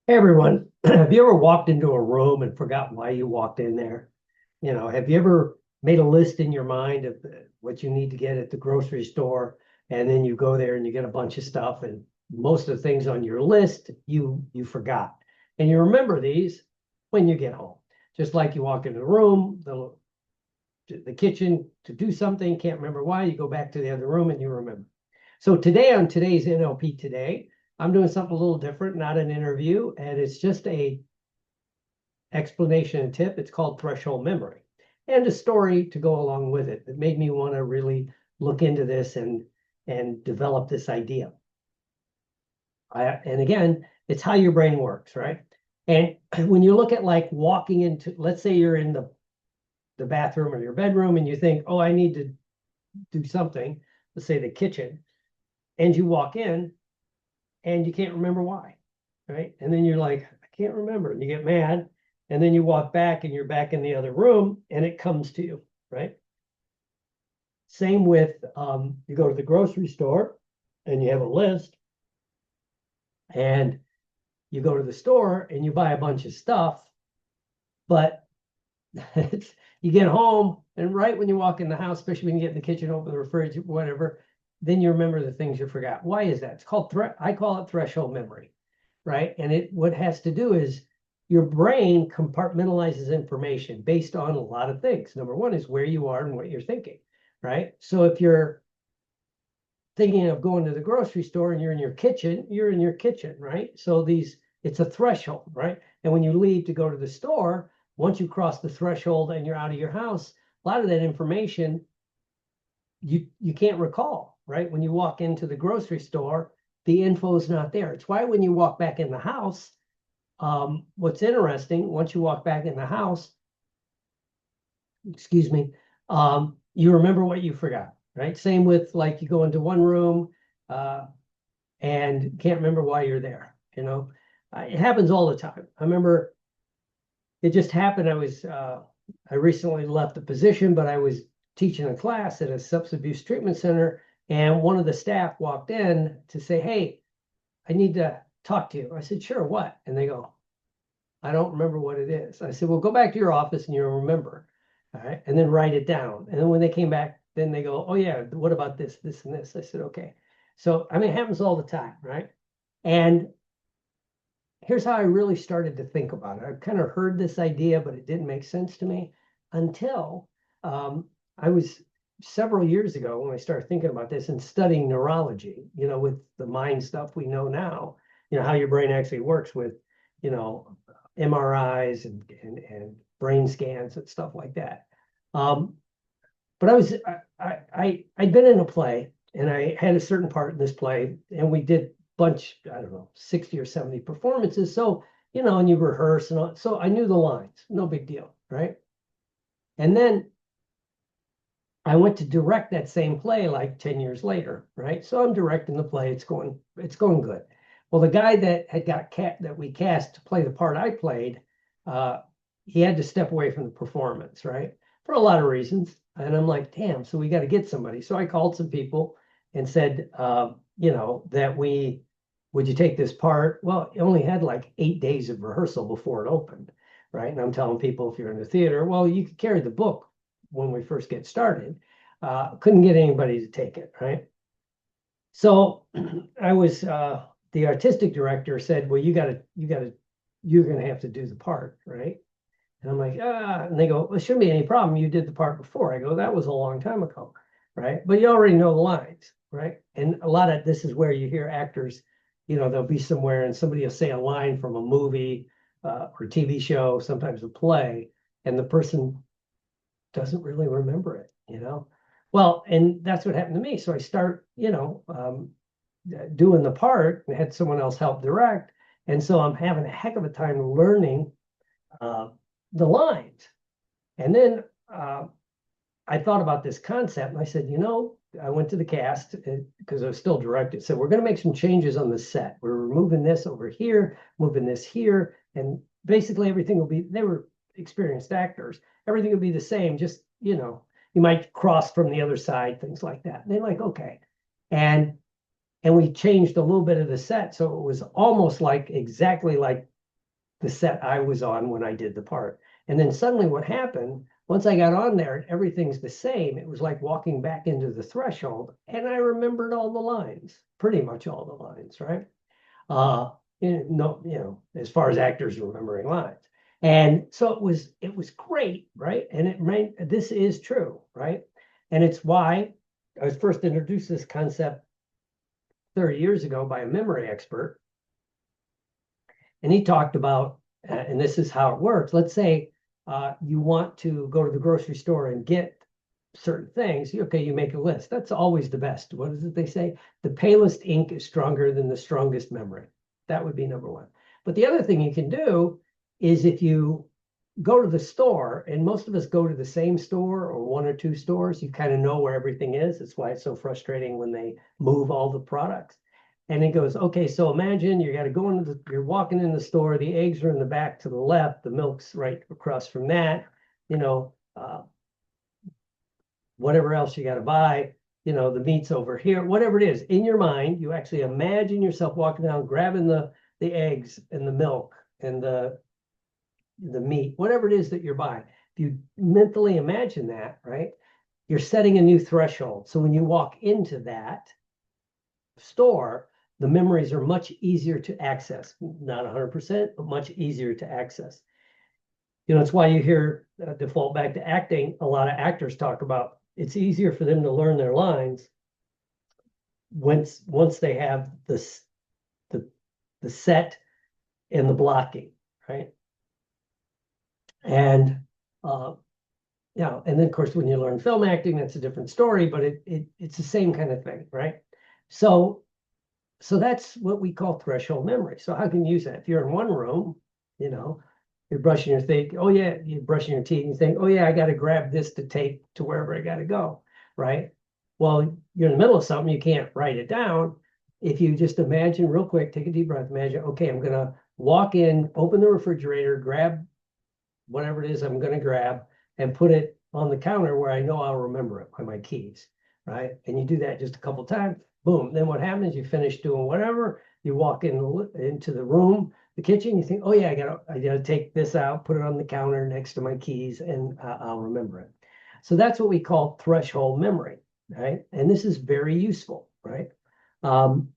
Hey everyone, have you ever walked into a room and forgot why you walked in there? Have you ever made a list in your mind of what you need to get at the grocery store, and then you go there and you get a bunch of stuff, and most of the things on your list you forgot, and you remember these when you get home. Just like you walk into the room, the kitchen to do something, can't remember why, you go back to the other room and you remember. So today on today's NLP Today, I'm doing something a little different, not an interview, and it's just a explanation and tip. It's called threshold memory, and a story to go along with it that made me want to really look into this and develop this idea. And again, it's how your brain works, right? And when you look at like walking into, let's say you're in the bathroom or your bedroom and you think, oh, I need to do something, let's say the kitchen, and you walk in and you can't remember why, right? And then you're like, I can't remember. And you get mad. And then you walk back and you're back in the other room and it comes to you, right? Same with you go to the grocery store and you have a list, and you go to the store and you buy a bunch of stuff, but you get home and right when you walk in the house, especially when you get in the kitchen, open the refrigerator, whatever, then you remember the things you forgot. Why is that? It's called I call it threshold memory, right? And what it has to do is your brain compartmentalizes information based on a lot of things. Number one is where you are and what you're thinking, right? So if you're thinking of going to the grocery store and you're in your kitchen, right? So it's a threshold, right? And when you leave to go to the store, once you cross the threshold and you're out of your house, a lot of that information you can't recall, right? When you walk into the grocery store, the info is not there. It's why when you walk back in the house, what's interesting, once you walk back in the house, excuse me, you remember what you forgot, right? Same with like you go into one room and can't remember why you're there, It happens all the time. I remember it just happened. I recently left the position, but I was teaching a class at a substance abuse treatment center, and one of the staff walked in to say, hey, I need to talk to you. I said, sure, what? And they go, I don't remember what it is. I said, well, go back to your office and you'll remember. All right. And then write it down. And then when they came back, then they go, oh, yeah, what about this, this, and this? I said, okay. So, I mean, it happens all the time, right? And here's how I really started to think about it. I've kind of heard this idea, but it didn't make sense to me until I was several years ago when I started thinking about this and studying neurology, with the mind stuff we know now, how your brain actually works with, MRIs and brain scans and stuff like that. But I'd been in a play and I had a certain part in this play, and we did bunch, I don't know, 60 or 70 performances. So, and you rehearse and all. So I knew the lines, no big deal, right? And then I went to direct that same play like 10 years later, right? So I'm directing the play, it's going good. Well, the guy that had that we cast to play the part I played, he had to step away from the performance, right? For a lot of reasons. And I'm like, damn, so we got to get somebody. So I called some people and said, would you take this part? Well, it only had like 8 days of rehearsal before it opened, right? And I'm telling people, if you're in the theater, well, you could carry the book when we first get started. Couldn't get anybody to take it, right? So I was the artistic director said, well, you're gonna have to do the part, right? And I'm like, and they go, well, it shouldn't be any problem. You did the part before. I go, that was a long time ago, right? But you already know the lines, right? And a lot of this is where you hear actors, they'll be somewhere and somebody will say a line from a movie or TV show, sometimes a play, and the person doesn't really remember it, Well, and that's what happened to me. So I start, doing the part and had someone else help direct. And so I'm having a heck of a time learning the lines. And then I thought about this concept and I said, I went to the cast because I was still directed. Said, we're going to make some changes on the set. We're removing this over here, moving this here. And basically everything will be, they were experienced actors. Everything will be the same. Just, you might cross from the other side, things like that. And they're like, okay. And we changed a little bit of the set. So it was almost like exactly like the set I was on when I did the part. And then suddenly what happened, once I got on there and everything's the same, it was like walking back into the threshold, and I remembered all the lines, pretty much all the lines, right? As far as actors remembering lines. And so it was great, right? And this is true, right? And it's why I was first introduced to this concept 30 years ago by a memory expert. And he talked about, and this is how it works. Let's say you want to go to the grocery store and get certain things. Okay, you make a list. That's always the best. What is it they say? The palest ink is stronger than the strongest memory. That would be number one. But the other thing you can do is if you go to the store, and most of us go to the same store or one or two stores, you kind of know where everything is. That's why it's so frustrating when they move all the products. And it goes, okay, so imagine you got to go into you're walking in the store, the eggs are in the back to the left, the milk's right across from that, whatever else you got to buy, the meat's over here, whatever it is. In your mind, you actually imagine yourself walking down, grabbing the eggs and the milk and the meat, whatever it is that you're buying. If you mentally imagine that, right, you're setting a new threshold. So when you walk into that store, the memories are much easier to access. Not 100%, but much easier to access. It's why you hear, default back to acting, a lot of actors talk about it's easier for them to learn their lines once they have the set and the blocking, right? And and then of course when you learn film acting, that's a different story, but it's the same kind of thing, right? So that's what we call threshold memory. So how can you use that? If you're in one room, you're brushing your teeth. Oh yeah, you're brushing your teeth and you think, oh yeah, I got to grab this to take to wherever I got to go, right? Well, you're in the middle of something, you can't write it down. If you just imagine real quick, take a deep breath, imagine, okay, I'm gonna walk in, open the refrigerator, grab whatever it is I'm gonna grab, and put it on the counter where I know I'll remember it by my keys, right? And you do that just a couple times, boom. Then what happens? You finish doing whatever, you walk into the room, the kitchen, you think, oh yeah, I gotta take this out, put it on the counter next to my keys, and I'll remember it. So that's what we call threshold memory, right? And this is very useful, right? So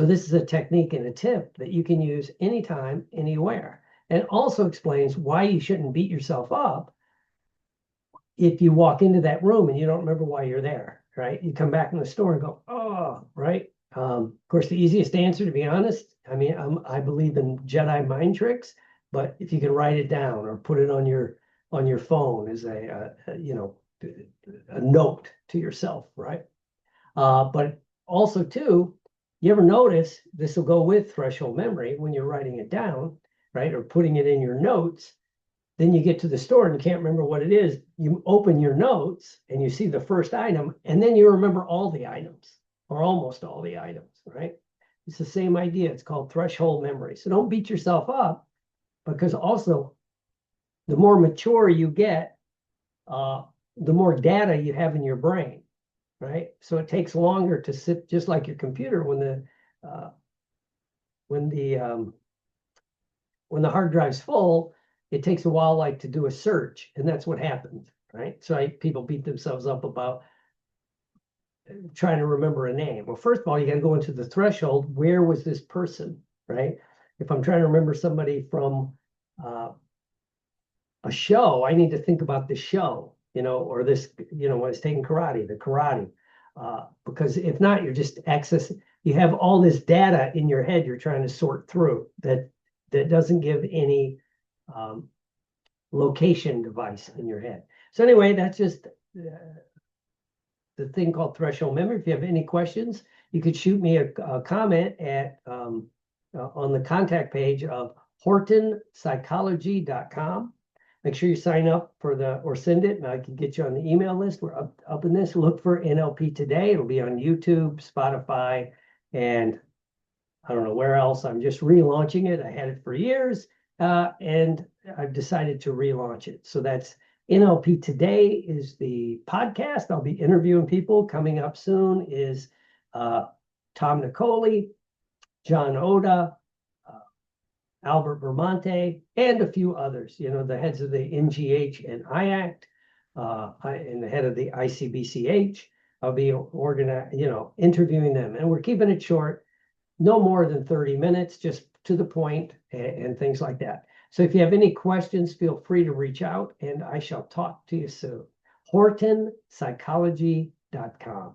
this is a technique and a tip that you can use anytime, anywhere. And it also explains why you shouldn't beat yourself up if you walk into that room and you don't remember why you're there, right? You come back in the store and go, oh, right? Of course, the easiest answer, to be honest, I believe in Jedi mind tricks, but if you can write it down or put it on your phone as a note to yourself, right? But also too, you ever notice, this will go with threshold memory when you're writing it down, right? Or putting it in your notes. Then you get to the store and you can't remember what it is. You open your notes and you see the first item, and then you remember all the items or almost all the items, right? It's the same idea. It's called threshold memory. So don't beat yourself up, because also the more mature you get, the more data you have in your brain, right? So it takes longer to sit, just like your computer, when the hard drive's full, it takes a while, like, to do a search, and that's what happens, right? So people beat themselves up about trying to remember a name. Well, first of all, you got to go into the threshold. Where was this person, right? If I'm trying to remember somebody from a show, I need to think about the show, or this, when I was taking karate, the karate. Because if not, you're just you have all this data in your head you're trying to sort through that doesn't give any location device in your head. So anyway, that's just the thing called threshold memory. If you have any questions, you could shoot me a comment at on the contact page of hortonpsychology.com. Make sure you sign up or send it, and I can get you on the email list. We're up in this. Look for NLP Today. It'll be on YouTube, Spotify, and I don't know where else. I'm just relaunching it. I had it for years, and I've decided to relaunch it. So that's NLP Today is the podcast. I'll be interviewing people. Coming up soon is Tom Nicoli, John Oda, Albert Vermonte, and a few others, the heads of the NGH and IACT, and the head of the ICBCH. I'll be interviewing them. And we're keeping it short, no more than 30 minutes, just to the point and things like that. So if you have any questions, feel free to reach out, and I shall talk to you soon. HortonPsychology.com.